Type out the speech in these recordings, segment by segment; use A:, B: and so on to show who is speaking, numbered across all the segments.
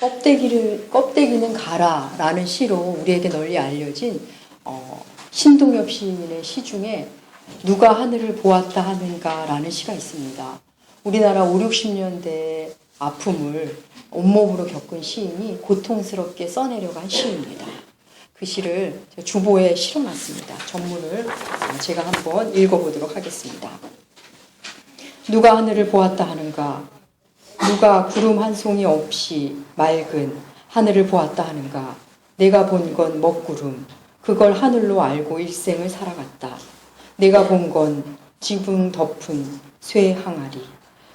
A: 껍데기는 가라라는 시로 우리에게 널리 알려진 신동엽 시인의 시 중에 누가 하늘을 보았다 하는가라는 시가 있습니다. 우리나라 5, 60년대 아픔을 온몸으로 겪은 시인이 고통스럽게 써내려간 시입니다. 그 시를 주보에 실어놨습니다. 전문을 제가 한번 읽어보도록 하겠습니다. 누가 하늘을 보았다 하는가? 누가 구름 한 송이 없이 맑은 하늘을 보았다 하는가? 내가 본 건 먹구름, 그걸 하늘로 알고 일생을 살아갔다. 내가 본 건 지붕 덮은 쇠 항아리,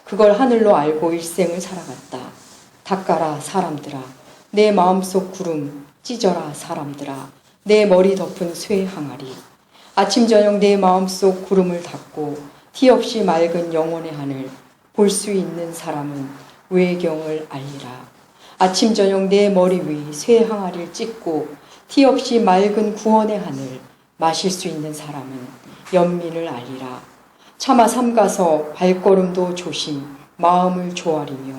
A: 그걸 하늘로 알고 일생을 살아갔다. 닦아라 사람들아, 내 마음속 구름 찢어라 사람들아, 내 머리 덮은 쇠 항아리. 아침 저녁 내 마음속 구름을 닦고 티 없이 맑은 영원의 하늘 볼 수 있는 사람은 외경을 알리라. 아침 저녁 내 머리 위 쇠 항아리를 찢고 티 없이 맑은 구원의 하늘 마실 수 있는 사람은 연민을 알리라. 차마 삼가서 발걸음도 조심 마음을 조아리며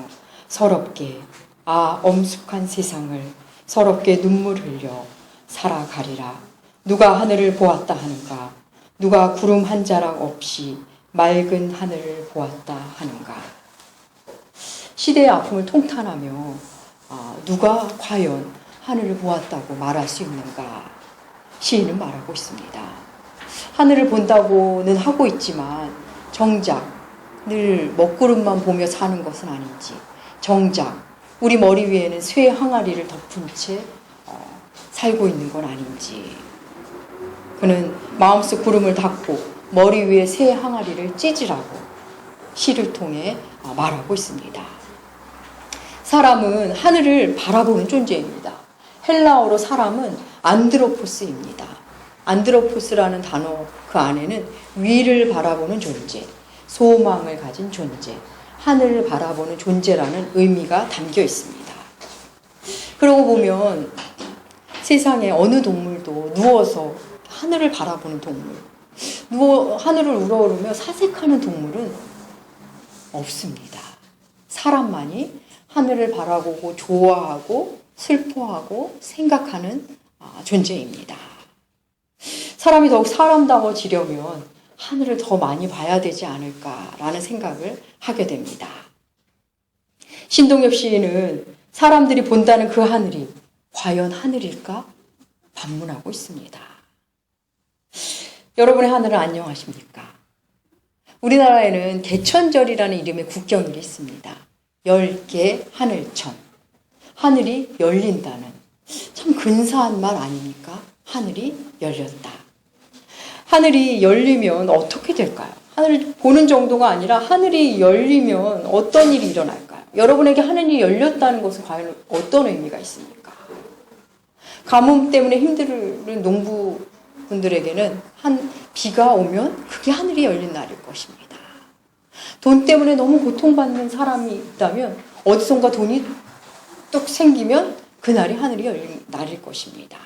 A: 서럽게 엄숙한 세상을 서럽게 눈물 흘려 살아가리라. 누가 하늘을 보았다 하는가? 누가 구름 한 자락 없이 맑은 하늘을 보았다 하는가? 시대의 아픔을 통탄하며 누가 과연 하늘을 보았다고 말할 수 있는가? 시인은 말하고 있습니다. 하늘을 본다고는 하고 있지만 정작 늘 먹구름만 보며 사는 것은 아닌지, 정작 우리 머리 위에는 쇠 항아리를 덮은 채 살고 있는 건 아닌지, 그는 마음속 구름을 닫고 머리 위에 쇠 항아리를 찢으라고 시를 통해 말하고 있습니다. 사람은 하늘을 바라보는 존재입니다. 헬라어로 사람은 안드로포스입니다. 안드로포스라는 단어 그 안에는 위를 바라보는 존재, 소망을 가진 존재, 하늘을 바라보는 존재라는 의미가 담겨 있습니다. 그러고 보면 세상에 어느 동물도 누워서 하늘을 바라보는 동물, 하늘을 우러르며 사색하는 동물은 없습니다. 사람만이 하늘을 바라보고 좋아하고 슬퍼하고 생각하는 존재입니다. 사람이 더욱 사람다워지려면 하늘을 더 많이 봐야 되지 않을까라는 생각을 하게 됩니다. 신동엽 시인은 사람들이 본다는 그 하늘이 과연 하늘일까? 반문하고 있습니다. 여러분의 하늘은 안녕하십니까? 우리나라에는 개천절이라는 이름의 국경일이 있습니다. 10개 하늘천. 하늘이 열린다는 참 근사한 말 아닙니까? 하늘이 열렸다. 하늘이 열리면 어떻게 될까요? 하늘을 보는 정도가 아니라 하늘이 열리면 어떤 일이 일어날까요? 여러분에게 하늘이 열렸다는 것은 과연 어떤 의미가 있습니까? 가뭄 때문에 힘든 농부분들에게는 비가 오면 그게 하늘이 열린 날일 것입니다. 돈 때문에 너무 고통받는 사람이 있다면 어디선가 돈이 뚝 생기면 그날이 하늘이 열린 날일 것입니다.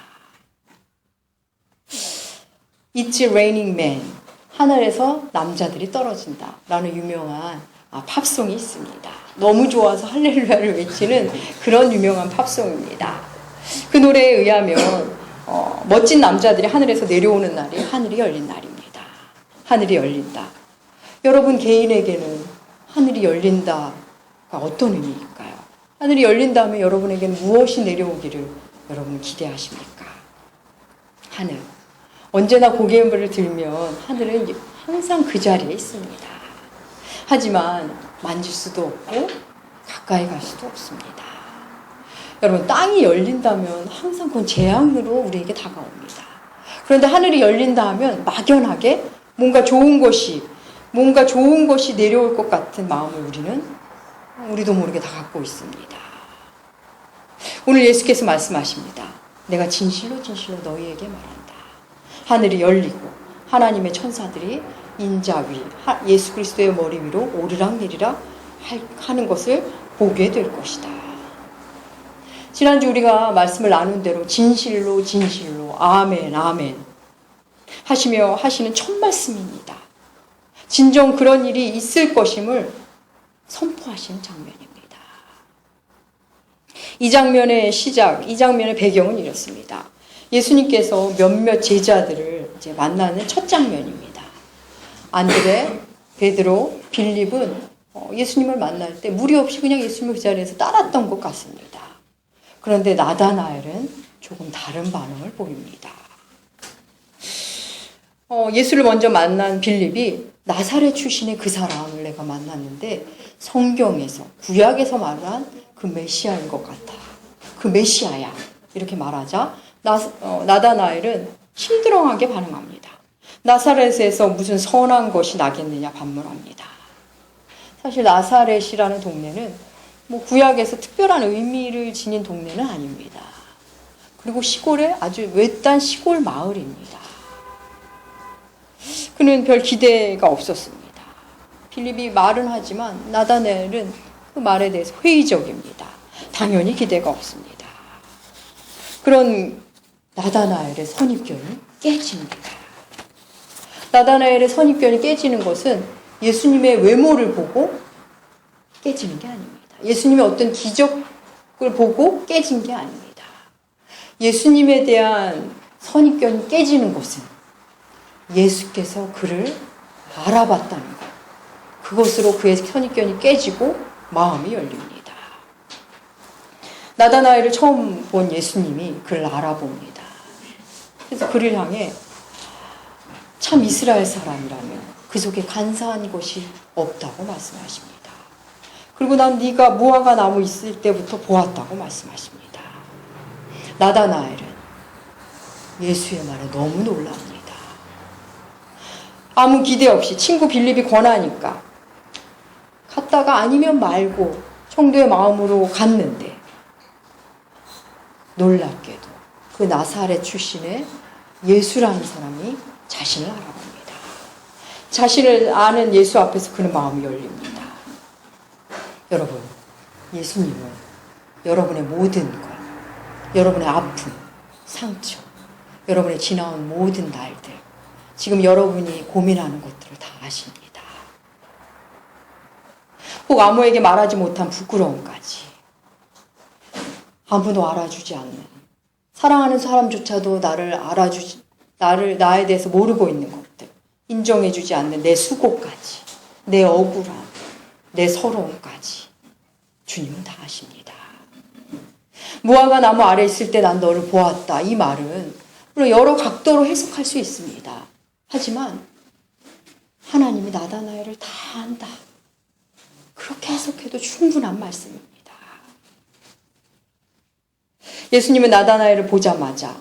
A: It's raining men. 하늘에서 남자들이 떨어진다 라는 유명한 팝송이 있습니다. 너무 좋아서 할렐루야를 외치는 그런 유명한 팝송입니다. 그 노래에 의하면 멋진 남자들이 하늘에서 내려오는 날이 하늘이 열린 날입니다. 하늘이 열린다. 여러분 개인에게는 하늘이 열린다가 어떤 의미일까요? 하늘이 열린다면 여러분에게는 무엇이 내려오기를 여러분 기대하십니까? 하늘. 언제나 고개를 들면 하늘은 항상 그 자리에 있습니다. 하지만 만질 수도 없고 가까이 갈 수도 없습니다. 여러분 땅이 열린다면 항상 그건 재앙으로 우리에게 다가옵니다. 그런데 하늘이 열린다 하면 막연하게 뭔가 좋은 것이 내려올 것 같은 마음을 우리도 모르게 다 갖고 있습니다. 오늘 예수께서 말씀하십니다. 내가 진실로 진실로 너희에게 말한다. 하늘이 열리고 하나님의 천사들이 인자 위 예수 그리스도의 머리 위로 오르락내리락 하는 것을 보게 될 것이다. 지난주 우리가 말씀을 나눈 대로 진실로 진실로 아멘 아멘 하시며 하시는 첫 말씀입니다. 진정 그런 일이 있을 것임을 선포하시는 장면입니다. 이 장면의 시작, 이 장면의 배경은 이렇습니다. 예수님께서 몇몇 제자들을 이제 만나는 첫 장면입니다. 안드레, 베드로, 빌립은 예수님을 만날 때 무리 없이 그냥 예수님을 그 자리에서 따랐던 것 같습니다. 그런데 나다나엘은 조금 다른 반응을 보입니다. 예수를 먼저 만난 빌립이 나사렛 출신의 그 사람을 내가 만났는데 성경에서 구약에서 말한 그 메시아인 것 같아. 그 메시아야. 이렇게 말하자 나다나엘은 심드렁하게 반응합니다. 나사렛에서 무슨 선한 것이 나겠느냐 반문합니다. 사실 나사렛이라는 동네는 뭐 구약에서 특별한 의미를 지닌 동네는 아닙니다. 그리고 시골의 아주 외딴 시골 마을입니다. 그는 별 기대가 없었습니다. 빌립이 말은 하지만 나다나엘은 그 말에 대해서 회의적입니다. 당연히 기대가 없습니다. 그런 나다나엘의 선입견이 깨집니다. 나다나엘의 선입견이 깨지는 것은 예수님의 외모를 보고 깨지는 게 아닙니다. 예수님의 어떤 기적을 보고 깨진 게 아닙니다. 예수님에 대한 선입견이 깨지는 것은 예수께서 그를 알아봤다는 것. 그것으로 그의 선입견이 깨지고 마음이 열립니다. 나다나엘을 처음 본 예수님이 그를 알아봅니다. 그래서 그를 향해 참 이스라엘 사람이라면 그 속에 간사한 것이 없다고 말씀하십니다. 그리고 난 네가 무화과 나무 있을 때부터 보았다고 말씀하십니다. 나다나엘은 예수의 말에 너무 놀랍니다. 아무 기대 없이 친구 빌립이 권하니까 갔다가 아니면 말고 청도의 마음으로 갔는데 놀랍게도 그 나사렛 출신의 예수라는 사람이 자신을 알아봅니다. 자신을 아는 예수 앞에서 그는 마음이 열립니다. 여러분, 예수님은 여러분의 모든 것, 여러분의 아픔, 상처, 여러분의 지나온 모든 날들, 지금 여러분이 고민하는 것들을 다 아십니다. 혹 아무에게 말하지 못한 부끄러움까지, 아무도 알아주지 않는, 사랑하는 사람조차도 나에 대해서 모르고 있는 것들, 인정해주지 않는 내 수고까지, 내 억울함, 내 서러움까지 주님은 다 아십니다. 무화과 나무 아래 있을 때 난 너를 보았다. 이 말은 물론 여러 각도로 해석할 수 있습니다. 하지만 하나님이 나다나엘을 다 안다. 그렇게 해석해도 충분한 말씀입니다. 예수님은 나다나엘을 보자마자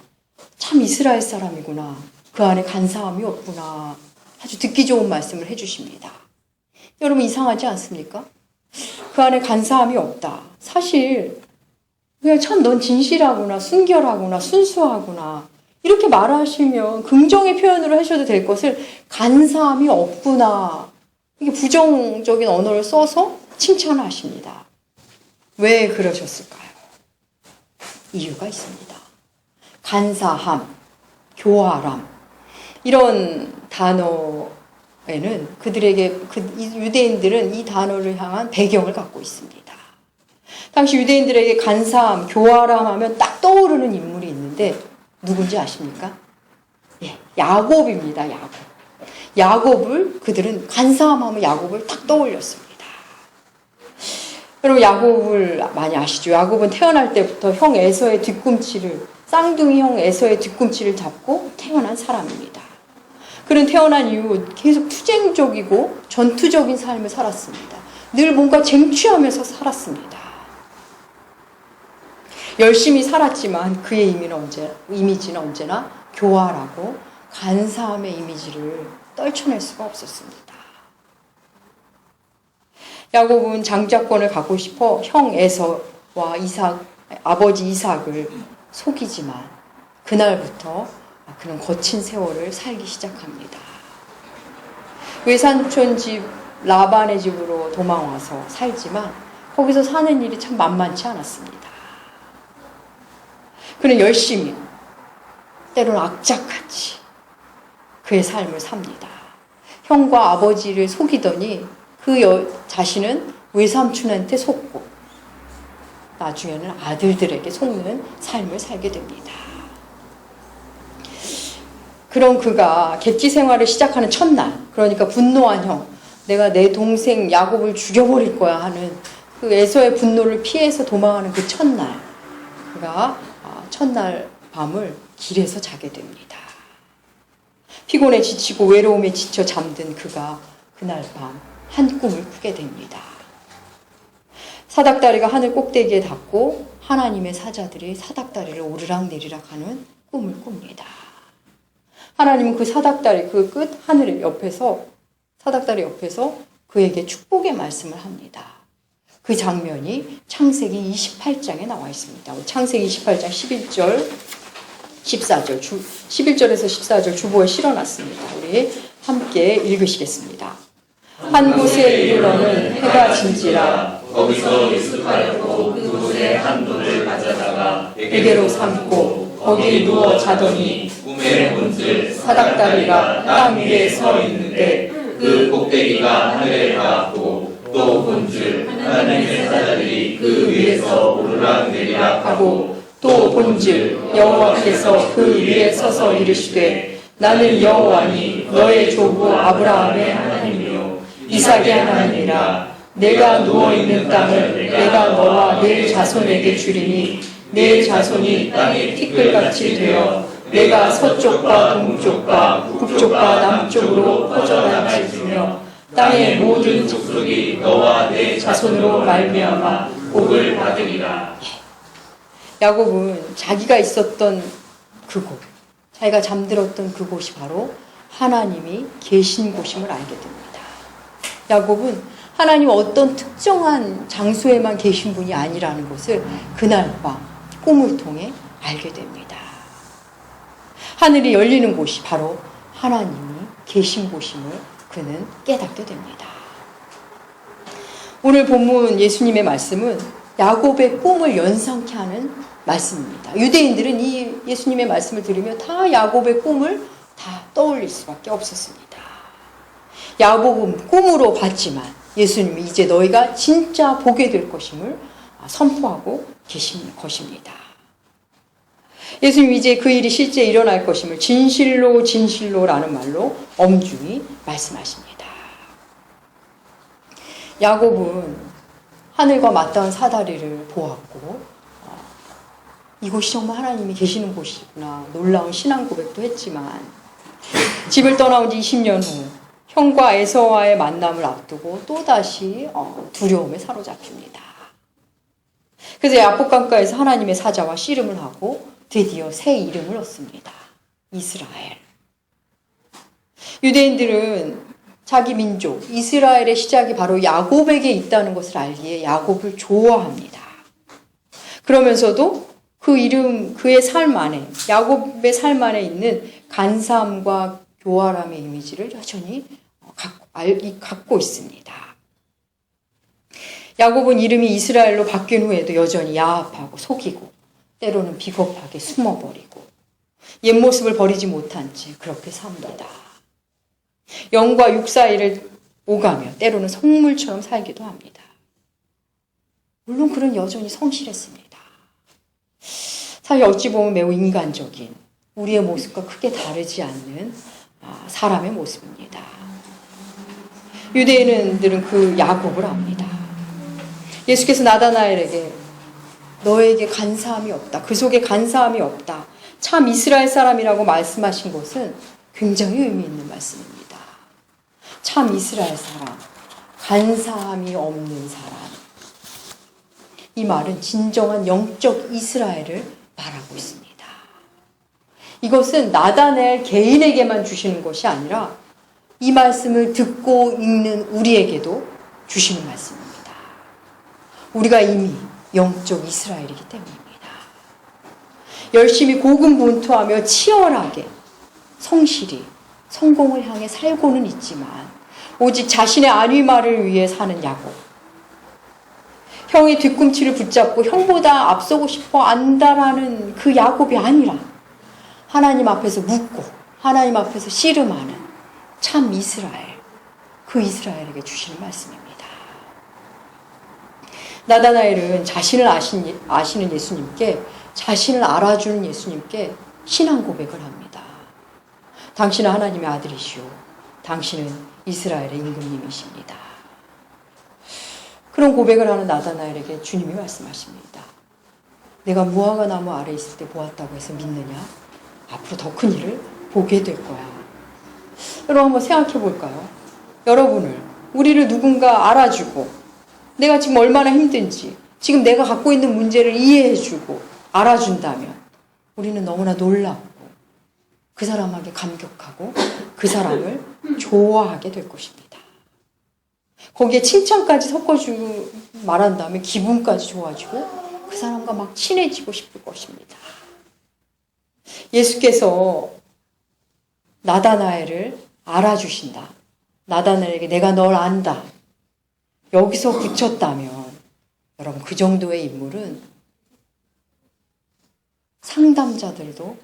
A: 참 이스라엘 사람이구나. 그 안에 간사함이 없구나. 아주 듣기 좋은 말씀을 해주십니다. 여러분 이상하지 않습니까? 그 안에 간사함이 없다. 사실 그냥 참 넌 진실하구나, 순결하구나, 순수하구나 이렇게 말하시면 긍정의 표현으로 하셔도 될 것을 간사함이 없구나 이게 부정적인 언어를 써서 칭찬하십니다. 왜 그러셨을까요? 이유가 있습니다. 간사함, 교활함 이런 단어에는 그들에게 유대인들은 이 단어를 향한 배경을 갖고 있습니다. 당시 유대인들에게 간사함, 교활함 하면 딱 떠오르는 인물이 있는데 누군지 아십니까? 예, 야곱입니다. 야곱을 그들은 간사함 하면 야곱을 딱 떠올렸습니다. 여러분 야곱을 많이 아시죠? 야곱은 태어날 때부터 형 에서의 뒤꿈치를 쌍둥이 형 에서의 뒤꿈치를 잡고 태어난 사람입니다. 그는 태어난 이후 계속 투쟁적이고 전투적인 삶을 살았습니다. 늘 뭔가 쟁취하면서 살았습니다. 열심히 살았지만 그의 이미지는 언제나 교활하고 간사함의 이미지를 떨쳐낼 수가 없었습니다. 야곱은 장자권을 갖고 싶어 형 에서와 아버지 이삭을 속이지만 그날부터 그는 거친 세월을 살기 시작합니다. 외삼촌 집 라반의 집으로 도망와서 살지만 거기서 사는 일이 참 만만치 않았습니다. 그는 열심히 때로는 악착같이 그의 삶을 삽니다. 형과 아버지를 속이더니 자신은 외삼촌한테 속고 나중에는 아들들에게 속는 삶을 살게 됩니다. 그런 그가 객지 생활을 시작하는 첫날, 그러니까 분노한 형, 내가 내 동생 야곱을 죽여버릴 거야 하는 그 에서의 분노를 피해서 도망하는 그 첫날, 그가 첫날 밤을 길에서 자게 됩니다. 피곤에 지치고 외로움에 지쳐 잠든 그가 그날 밤 한 꿈을 꾸게 됩니다. 사닥다리가 하늘 꼭대기에 닿고 하나님의 사자들이 사닥다리를 오르락내리락 하는 꿈을 꿉니다. 하나님은 그 사닥다리 그 끝 하늘 옆에서 사닥다리 옆에서 그에게 축복의 말씀을 합니다. 그 장면이 창세기 28장에 나와 있습니다. 창세기 28장 11절 14절 11절에서 14절 주보에 실어놨습니다. 우리 함께 읽으시겠습니다. 한 곳에 이르러는 해가 진지라
B: 거기서 유숙하려고 그곳에 한 돌을 가져다가
A: 베개로 삼고 거기 누워 자더니
B: 꿈에 본즉
A: 사닥다리가 땅 위에 서 있는데
B: 그 꼭대기가 하늘에 닿았고 또 본즉 하나님의 사자들이 그 위에서 오르락내리락
A: 하고 또 본즉 여호와께서 그 위에 서서 이르시되 나는 여호와니 너의 조부 아브라함의 하나님이요 이삭의 하나님이라. 내가 누워있는 땅을 내가 너와 내 자손에게 주리니 내 자손이 땅의 티끌같이 되어 내가 서쪽과 동쪽과 북쪽과 남쪽으로 퍼져나갈지며 땅의 모든
B: 족속이 너와 내
A: 자손으로 말미암아
B: 복을 받으리라.
A: 야곱은 자기가 있었던 그곳, 자기가 잠들었던 그곳이 바로 하나님이 계신 곳임을 알게 됩니다. 야곱은 하나님 어떤 특정한 장소에만 계신 분이 아니라는 것을 그날 밤 꿈을 통해 알게 됩니다. 하늘이 열리는 곳이 바로 하나님이 계신 곳임을 그는 깨닫게 됩니다. 오늘 본문 예수님의 말씀은 야곱의 꿈을 연상케 하는 말씀입니다. 유대인들은 이 예수님의 말씀을 들으며 다 야곱의 꿈을 다 떠올릴 수밖에 없었습니다. 야곱은 꿈으로 봤지만 예수님이 이제 너희가 진짜 보게 될 것임을 선포하고 계신 것입니다. 예수님이 이제 그 일이 실제 일어날 것임을 진실로 진실로라는 말로 엄중히 말씀하십니다. 야곱은 하늘과 맞닿은 사다리를 보았고 이곳이 정말 하나님이 계시는 곳이구나 놀라운 신앙 고백도 했지만 집을 떠나온 지 20년 후 형과 에서와의 만남을 앞두고 또다시 두려움에 사로잡힙니다. 그래서 야복강가에서 하나님의 사자와 씨름을 하고 드디어 새 이름을 얻습니다. 이스라엘. 유대인들은 자기 민족 이스라엘의 시작이 바로 야곱에게 있다는 것을 알기에 야곱을 좋아합니다. 그러면서도 그 이름, 그의 삶 안에, 야곱의 삶 안에 있는 간사함과 교활함의 이미지를 여전히 갖고 있습니다. 야곱은 이름이 이스라엘로 바뀐 후에도 여전히 야합하고 속이고 때로는 비겁하게 숨어버리고 옛 모습을 버리지 못한 채 그렇게 삽니다. 영과 육 사이를 오가며 때로는 성물처럼 살기도 합니다. 물론 그는 여전히 성실했습니다. 사실 어찌 보면 매우 인간적인 우리의 모습과 크게 다르지 않는 사람의 모습입니다. 유대인들은 그 야곱을 압니다. 예수께서 나다나엘에게 너에게 간사함이 없다. 그 속에 간사함이 없다. 참 이스라엘 사람이라고 말씀하신 것은 굉장히 의미 있는 말씀입니다. 참 이스라엘 사람, 간사함이 없는 사람. 이 말은 진정한 영적 이스라엘을 말하고 있습니다. 이것은 나다나엘 개인에게만 주시는 것이 아니라 이 말씀을 듣고 읽는 우리에게도 주시는 말씀입니다. 우리가 이미 영적 이스라엘이기 때문입니다. 열심히 고군분투하며 치열하게 성실히 성공을 향해 살고는 있지만 오직 자신의 안위말을 위해 사는 야곱. 형의 뒤꿈치를 붙잡고 형보다 앞서고 싶어 안다라는 그 야곱이 아니라 하나님 앞에서 묻고 하나님 앞에서 씨름하는 참 이스라엘, 그 이스라엘에게 주시는 말씀입니다. 나다나엘은 자신을 아시는 예수님께, 자신을 알아주는 예수님께 신앙 고백을 합니다. 당신은 하나님의 아들이시오. 당신은 이스라엘의 임금님이십니다. 그런 고백을 하는 나다나엘에게 주님이 말씀하십니다. 내가 무화과 나무 아래 있을 때 보았다고 해서 믿느냐? 앞으로 더 큰 일을 보게 될 거야. 여러분 한번 생각해 볼까요? 우리를 누군가 알아주고 내가 지금 얼마나 힘든지 지금 내가 갖고 있는 문제를 이해해주고 알아준다면 우리는 너무나 놀랍고 그 사람에게 감격하고 그 사람을 좋아하게 될 것입니다. 거기에 칭찬까지 섞어주고 말한다면 기분까지 좋아지고 그 사람과 막 친해지고 싶을 것입니다. 예수께서 나다나엘을 알아주신다. 나다나엘에게 내가 널 안다. 여기서 붙였다면 여러분 그 정도의 인물은 상담자들도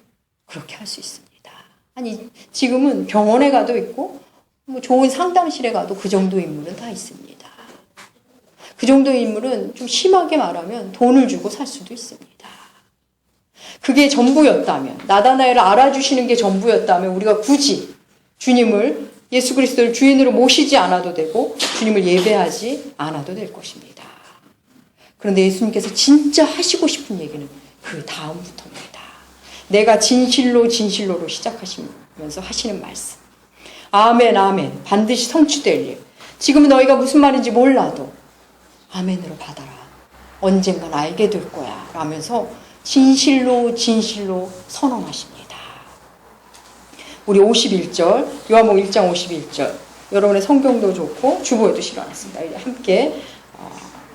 A: 그렇게 할 수 있습니다. 아니 지금은 병원에 가도 있고 뭐 좋은 상담실에 가도 그 정도 인물은 다 있습니다. 그 정도 인물은 좀 심하게 말하면 돈을 주고 살 수도 있습니다. 그게 전부였다면, 나다나엘을 알아주시는 게 전부였다면 우리가 굳이 주님을, 예수 그리스도를 주인으로 모시지 않아도 되고 주님을 예배하지 않아도 될 것입니다. 그런데 예수님께서 진짜 하시고 싶은 얘기는 그 다음부터입니다. 내가 진실로로 시작하시면서 하시는 말씀. 아멘, 아멘. 반드시 성취될 일. 지금은 너희가 무슨 말인지 몰라도 아멘으로 받아라. 언젠간 알게 될 거야. 라면서 진실로 선언하십니다. 우리 51절, 요한복음 1장 51절. 여러분의 성경도 좋고 주보에도 실어놨습니다. 함께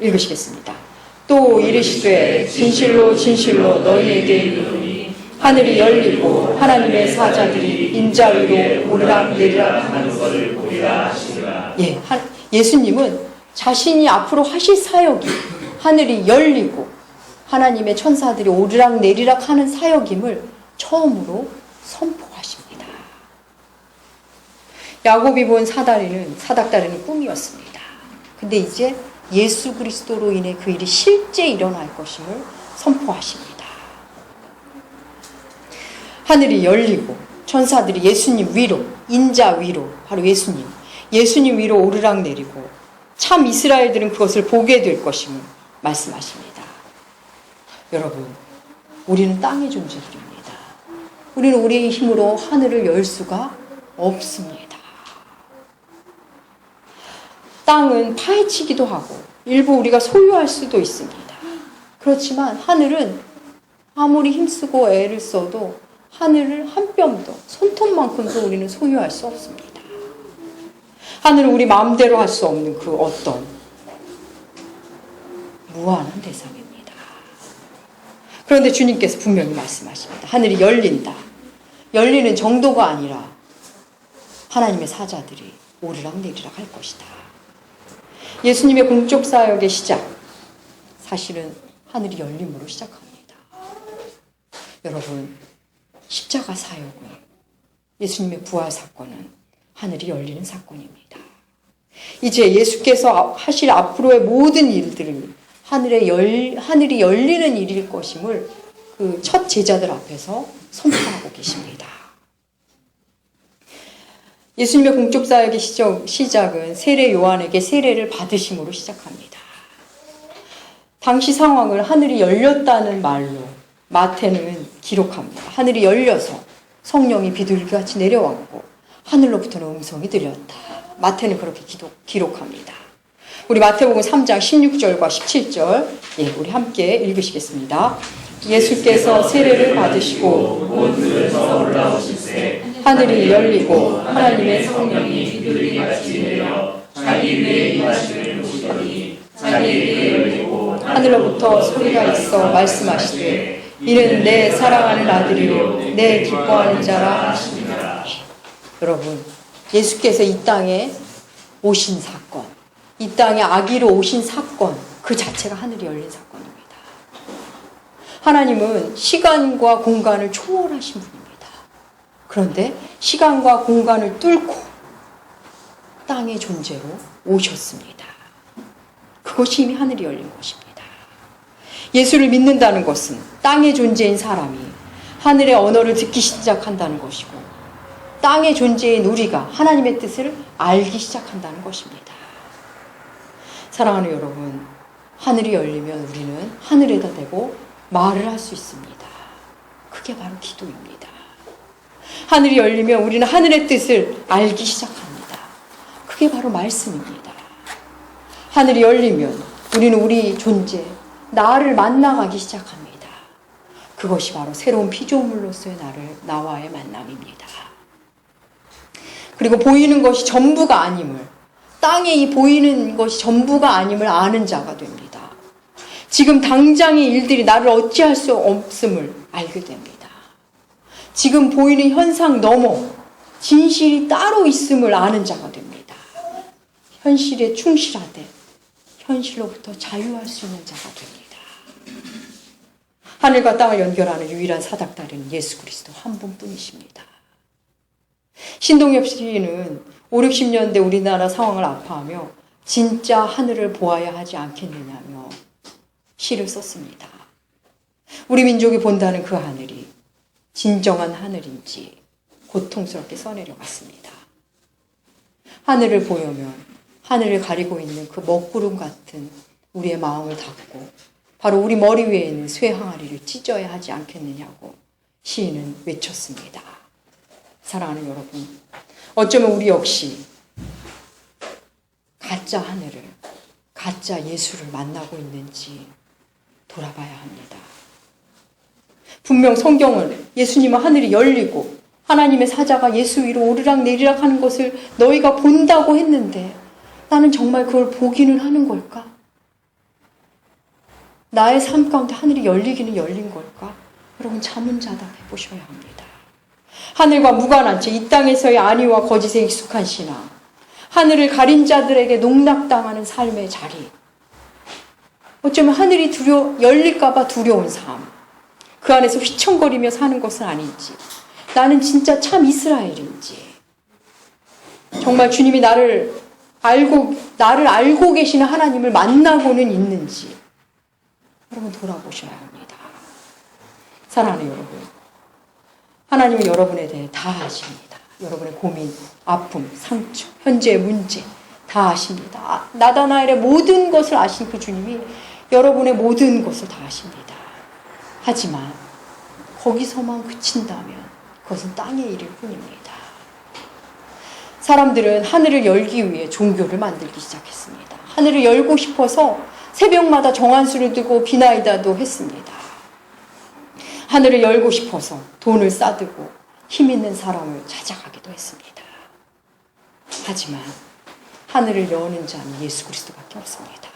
A: 읽으시겠습니다. 또 이르시되 진실로 너희에게 이르노니 하늘이 열리고 하나님의 사자들이 인자 위로 오르락내리락 하는 것을 보리라 하시니라. 예수님은 자신이 앞으로 하실 사역이 하늘이 열리고 하나님의 천사들이 오르락내리락 하는 사역임을 처음으로 선포하십니다. 야곱이 본 사닥다리는 꿈이었습니다. 근데 이제 예수 그리스도로 인해 그 일이 실제 일어날 것임을 선포하십니다. 하늘이 열리고 천사들이 예수님 위로, 인자 위로, 바로 예수님 위로 오르락내리고 참 이스라엘들은 그것을 보게 될 것임을 말씀하십니다. 여러분, 우리는 땅의 존재들입니다. 우리는 우리의 힘으로 하늘을 열 수가 없습니다. 땅은 파헤치기도 하고 일부 우리가 소유할 수도 있습니다. 그렇지만 하늘은 아무리 힘쓰고 애를 써도 하늘을 한 뼘도, 손톱만큼도 우리는 소유할 수 없습니다. 하늘은 우리 마음대로 할 수 없는 그 어떤 무한한 대상입니다. 그런데 주님께서 분명히 말씀하십니다. 하늘이 열린다. 열리는 정도가 아니라 하나님의 사자들이 오르락내리락 할 것이다. 예수님의 공적 사역의 시작, 사실은 하늘이 열림으로 시작합니다. 여러분, 십자가 사역은, 예수님의 부활 사건은 하늘이 열리는 사건입니다. 이제 예수께서 하실 앞으로의 모든 일들은 하늘이 열리는 일일 것임을 그 첫 제자들 앞에서 선포하고 계십니다. 예수님의 공적 사역의 시작은 세례 요한에게 세례를 받으심으로 시작합니다. 당시 상황을 하늘이 열렸다는 말로 마태는 기록합니다. 하늘이 열려서 성령이 비둘기같이 내려왔고 하늘로부터는 음성이 들렸다. 마태는 그렇게 기록합니다. 우리 마태복음 3장 16절과 17절 우리 함께 읽으시겠습니다. 예수께서 세례를 받으시고 온 들에서 올라오실새 하늘이 열리고 하나님의 성령이 비둘기같이 내려 자기 위에 임하심을 보시더니 자기에게 열리고 하늘로부터 소리가 있어 말씀하시되 이는 내 사랑하는 아들이요 내 기뻐하는 자라 하시니라. 여러분, 예수께서 이 땅에 오신 사건, 이 땅에 아기로 오신 사건 그 자체가 하늘이 열린 사건입니다. 하나님은 시간과 공간을 초월하신 분입니다. 그런데 시간과 공간을 뚫고 땅의 존재로 오셨습니다. 그 그것이 이미 하늘이 열린 것입니다. 예수를 믿는다는 것은 땅의 존재인 사람이 하늘의 언어를 듣기 시작한다는 것이고, 땅의 존재인 우리가 하나님의 뜻을 알기 시작한다는 것입니다. 사랑하는 여러분, 하늘이 열리면 우리는 하늘에다 대고 말을 할 수 있습니다. 그게 바로 기도입니다. 하늘이 열리면 우리는 하늘의 뜻을 알기 시작합니다. 그게 바로 말씀입니다. 하늘이 열리면 우리는 우리 존재, 나를 만나가기 시작합니다. 그것이 바로 새로운 피조물로서의 나와의 만남입니다. 그리고 보이는 것이 전부가 아님을, 땅에 이 보이는 것이 전부가 아님을 아는 자가 됩니다. 지금 당장의 일들이 나를 어찌할 수 없음을 알게 됩니다. 지금 보이는 현상 넘어 진실이 따로 있음을 아는 자가 됩니다. 현실에 충실하되 현실로부터 자유할 수 있는 자가 됩니다. 하늘과 땅을 연결하는 유일한 사닥다리는 예수 그리스도 한 분뿐이십니다. 신동엽 씨는 5, 60년대 우리나라 상황을 아파하며 진짜 하늘을 보아야 하지 않겠느냐며 시를 썼습니다. 우리 민족이 본다는 그 하늘이 진정한 하늘인지 고통스럽게 써내려갔습니다. 하늘을 보려면 하늘을 가리고 있는 그 먹구름 같은 우리의 마음을 닫고 바로 우리 머리 위에 있는 쇠항아리를 찢어야 하지 않겠느냐고 시인은 외쳤습니다. 사랑하는 여러분, 어쩌면 우리 역시 가짜 하늘을, 가짜 예수를 만나고 있는지 돌아봐야 합니다. 분명 성경은 예수님은 하늘이 열리고 하나님의 사자가 예수 위로 오르락 내리락 하는 것을 너희가 본다고 했는데 나는 정말 그걸 보기는 하는 걸까? 나의 삶 가운데 하늘이 열리기는 열린 걸까? 여러분, 자문자답해 보셔야 합니다. 하늘과 무관한 채 이 땅에서의 안위와 거짓에 익숙한 신앙, 하늘을 가린 자들에게 농락당하는 삶의 자리, 어쩌면 하늘이 열릴까봐 두려운 삶, 그 안에서 휘청거리며 사는 것은 아닌지, 나는 진짜 참 이스라엘인지, 정말 주님이 나를 알고 계시는 하나님을 만나고는 있는지 여러분 돌아보셔야 합니다. 사랑하는 여러분, 하나님은 여러분에 대해 다 아십니다. 여러분의 고민, 아픔, 상처, 현재의 문제 다 아십니다. 나다나엘의 모든 것을 아신 그 주님이 여러분의 모든 것을 다 아십니다. 하지만 거기서만 그친다면 그것은 땅의 일일 뿐입니다. 사람들은 하늘을 열기 위해 종교를 만들기 시작했습니다. 하늘을 열고 싶어서 새벽마다 정한수를 두고 비나이다도 했습니다. 하늘을 열고 싶어서 돈을 싸들고 힘 있는 사람을 찾아가기도 했습니다. 하지만 하늘을 여는 자는 예수 그리스도밖에 없습니다.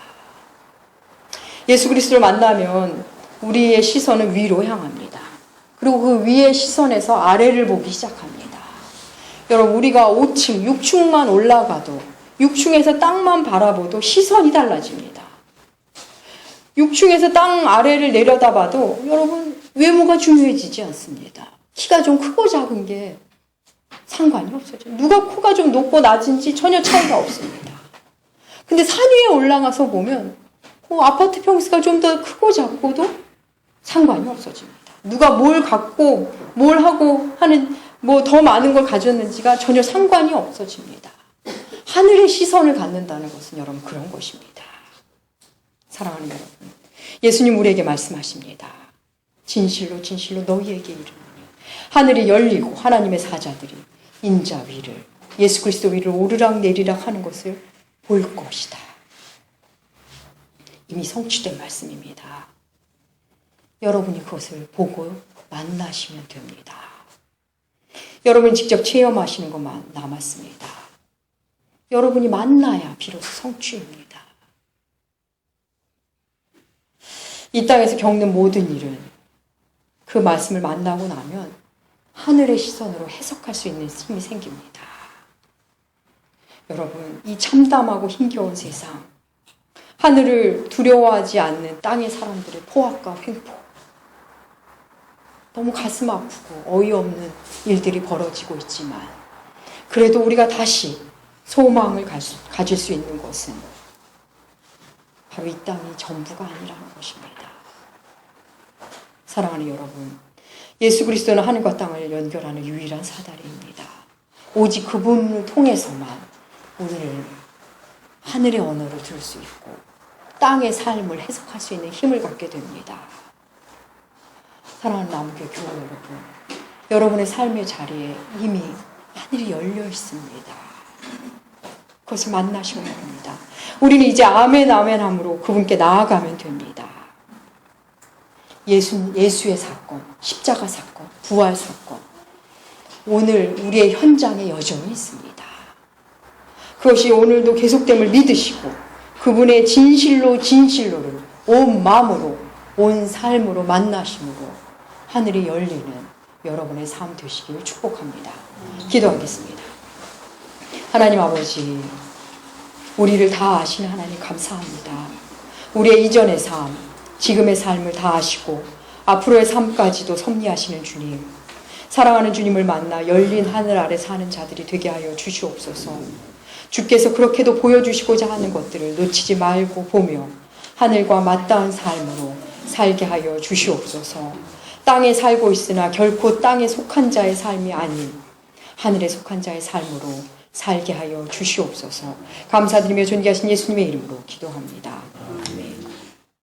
A: 예수 그리스도를 만나면 우리의 시선은 위로 향합니다. 그리고 그 위의 시선에서 아래를 보기 시작합니다. 여러분, 우리가 5층, 6층만 올라가도 6층에서 땅만 바라보도 시선이 달라집니다. 6층에서 땅 아래를 내려다봐도 여러분 외모가 중요해지지 않습니다. 키가 좀 크고 작은 게 상관이 없어요. 누가 코가 좀 높고 낮은지 전혀 차이가 없습니다. 근데 산 위에 올라가서 보면 아파트 평수가 좀 더 크고 작고도 상관이 없어집니다. 누가 뭘 갖고 뭘 하고 하는 더 많은 걸 가졌는지가 전혀 상관이 없어집니다. 하늘의 시선을 갖는다는 것은 여러분 그런 것입니다. 사랑하는 여러분, 예수님 우리에게 말씀하십니다. 진실로 진실로 너희에게 이르노니 하늘이 열리고 하나님의 사자들이 인자 위를, 예수 그리스도 위를 오르락 내리락 하는 것을 볼 것이다. 이미 성취된 말씀입니다. 여러분이 그것을 보고 만나시면 됩니다. 여러분이 직접 체험하시는 것만 남았습니다. 여러분이 만나야 비로소 성취입니다. 이 땅에서 겪는 모든 일은 그 말씀을 만나고 나면 하늘의 시선으로 해석할 수 있는 힘이 생깁니다. 여러분, 이 참담하고 힘겨운 세상, 하늘을 두려워하지 않는 땅의 사람들의 포악과 횡포, 너무 가슴 아프고 어이없는 일들이 벌어지고 있지만 그래도 우리가 다시 소망을 가질 수 있는 것은 바로 이 땅이 전부가 아니라는 것입니다. 사랑하는 여러분, 예수 그리스도는 하늘과 땅을 연결하는 유일한 사다리입니다. 오직 그분을 통해서만 우리를 하늘의 언어를 들을 수 있고 땅의 삶을 해석할 수 있는 힘을 갖게 됩니다. 사랑하는 남교회 교회 여러분, 여러분의 삶의 자리에 이미 하늘이 열려 있습니다. 그것을 만나시면 됩니다. 우리는 이제 아멘 아멘 함으로 그분께 나아가면 됩니다. 예수의 사건, 십자가 사건, 부활 사건, 오늘 우리의 현장에 여전히 있습니다. 그것이 오늘도 계속됨을 믿으시고 그분의 진실로를 온 마음으로 온 삶으로 만나심으로 하늘이 열리는 여러분의 삶 되시기를 축복합니다. 기도하겠습니다. 하나님 아버지, 우리를 다 아시는 하나님 감사합니다. 우리의 이전의 삶, 지금의 삶을 다 아시고 앞으로의 삶까지도 섭리하시는 주님, 사랑하는 주님을 만나 열린 하늘 아래 사는 자들이 되게 하여 주시옵소서. 주께서 그렇게도 보여주시고자 하는 것들을 놓치지 말고 보며 하늘과 맞닿은 삶으로 살게 하여 주시옵소서. 땅에 살고 있으나 결코 땅에 속한 자의 삶이 아닌 하늘에 속한 자의 삶으로 살게 하여 주시옵소서. 감사드리며 존귀하신 예수님의 이름으로 기도합니다.